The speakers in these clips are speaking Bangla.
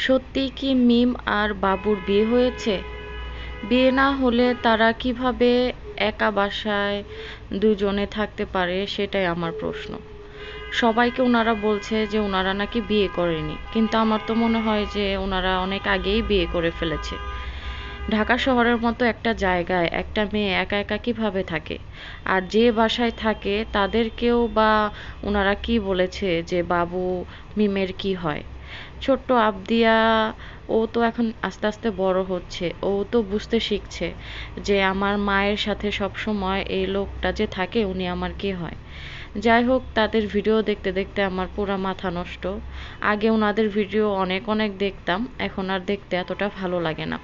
সত্যিই কি মিম আর বাবুর বিয়ে হয়েছে? বিয়ে না হলে তারা কিভাবে একা বাসায় দুজনে থাকতে পারে সেটাই আমার প্রশ্ন। সবাইকে উনারা বলছে যে উনারা নাকি বিয়ে করেনি, কিন্তু আমার তো মনে হয় যে উনারা অনেক আগেই বিয়ে করে ফেলেছে। ঢাকা শহরের মতো একটা জায়গায় একটা মেয়ে একা একা কিভাবে থাকে? আর যে বাসায় থাকে তাদেরকেও বা উনারা কি বলেছে যে বাবু মিমের কি হয়? ছোট্ট আবদিয়া, ও তো এখন আস্তে আস্তে বড় হচ্ছে, ও তো বুঝতে শিখছে যে আমার মায়ের সাথে সব সময় এই লোকটা যে থাকে উনি আমার কে হয়। যাই হোক, তাদের ভিডিও দেখতে দেখতে আমার পুরা মাথা নষ্ট। আগে ওনাদের ভিডিও অনেক অনেক দেখতাম, এখন আর দেখতে এতটা ভালো লাগে না।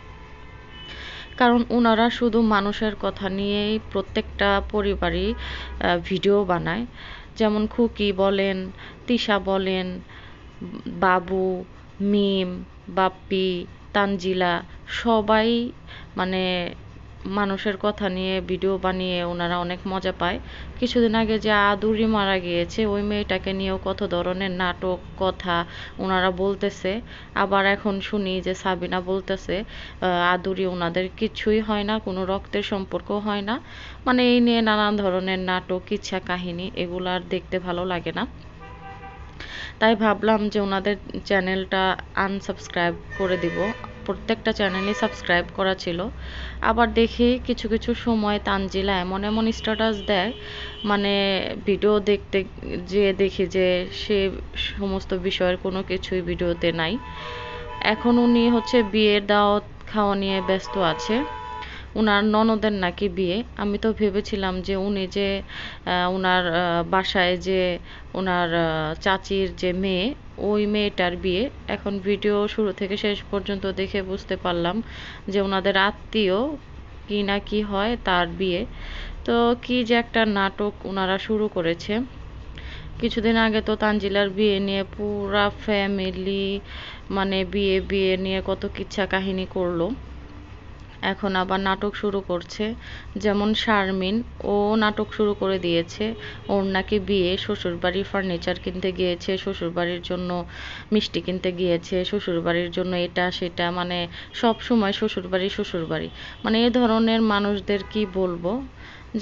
কারণ ওনারা শুধু মানুষের কথা নিয়েই প্রত্যেকটা পরিবারই ভিডিও বানায়। যেমন খুকি বলেন, তিশা বলেন, বাবু, মিম, বাপ্পি, তানজিলা, সবাই মানে মানুষের কথা নিয়ে ভিডিও বানিয়ে ওনারা অনেক মজা পায়। কিছুদিন আগে যে আদুরি মারা গিয়েছে ওই মেয়েটাকে নিয়েও কত ধরনের নাটক কথা ওনারা বলতেছে। আবার এখন শুনি যে সাবিনা বলতেছে আদুরি ওনাদের কিছুই হয় না, কোনো রক্তের সম্পর্ক হয় না। মানে এই নিয়ে নানান ধরনের নাটক, কিচ্ছা কাহিনী, এগুলো আর দেখতে ভালো লাগে না। তাই ভাবলাম যে ওনাদের চ্যানেলটা আনসাবস্ক্রাইব করে দিব। প্রত্যেকটা চ্যানেলই সাবস্ক্রাইব করা ছিল। আবার দেখি কিছু কিছু সময় তানজিলা এমন এমন স্ট্যাটাস দেয়, মানে ভিডিও দেখতে যেয়ে দেখি যে সে সমস্ত বিষয়ের কোনো কিছুই ভিডিওতে নাই। এখন উনি হচ্ছে বিয়ের দাওয়াত খাওয়া নিয়ে ব্যস্ত আছে। উনার ননদের নাকি বিয়ে। আমি তো ভেবেছিলাম যে উনি যে উনার বাসায় যে উনার চাচির যে মেয়ে, ওই মেয়েটার বিয়ে। এখন ভিডিও শুরু থেকে শেষ পর্যন্ত দেখে বুঝতে পারলাম যে উনাদের আত্মীয় কি না কি হয় তার বিয়ে। তো কি যে একটা নাটক উনারা শুরু করেছে। কিছুদিন আগে তো তানজিলার বিয়ে নিয়ে পুরা ফ্যামিলি মানে বিয়ে বিয়ে নিয়ে কত কিচ্ছা কাহিনী করলো। এখন আবার নাটক শুরু করছে। যেমন শারমিন, ও নাটক শুরু করে দিয়েছে। ওর নাকি বিয়ে, শ্বশুরবাড়ির ফার্নিচার কিনতে গিয়েছে, শ্বশুরবাড়ির জন্য মিষ্টি কিনতে গিয়েছে, শ্বশুরবাড়ির জন্য এটা সেটা, মানে সব সময় শ্বশুরবাড়ি শ্বশুরবাড়ি। মানে এ ধরনের মানুষদের কি বলবো।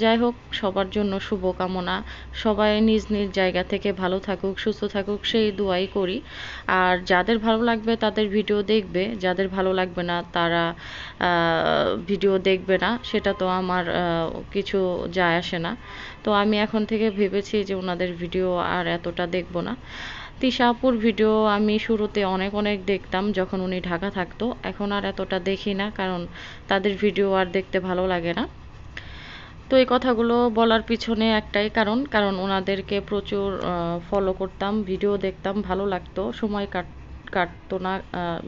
যাই হোক, সবার জন্য শুভকামনা। সবাই নিজ নিজ জায়গা থেকে ভালো থাকুক, সুস্থ থাকুক, সেই দোয়াই করি। আর যাদের ভালো লাগবে তাদের ভিডিও দেখবে, যাদের ভালো লাগবে না তারা ভিডিও দেখবে না, সেটা তো আমার কিছু যায় আসে না। তো আমি এখন থেকে ভেবেছি যে ওনাদের ভিডিও আর এতটা দেখব না। তিশা আপুর ভিডিও আমি শুরুতে অনেক অনেক দেখতাম যখন উনি ঢাকা থাকতো, এখন আর এতটা দেখি না, কারণ তাদের ভিডিও আর দেখতে ভালো লাগে না। তো এই কথাগুলো বলার পিছনে একটাই কারণ, কারণ ওনাদেরকে প্রচুর ফলো করতাম, ভিডিও দেখতাম, ভালো লাগতো, সময় কাটতো না,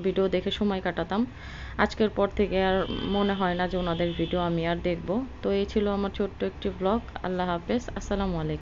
ভিডিও দেখে সময় কাটাতাম। আজকের পর থেকে আর মনে হয় না যে ওনাদের ভিডিও আমি আর দেখব। তো এই ছিল আমার ছোট্ট একটি ব্লগ। আল্লাহ হাফেজ, আসসালামু আলাইকুম।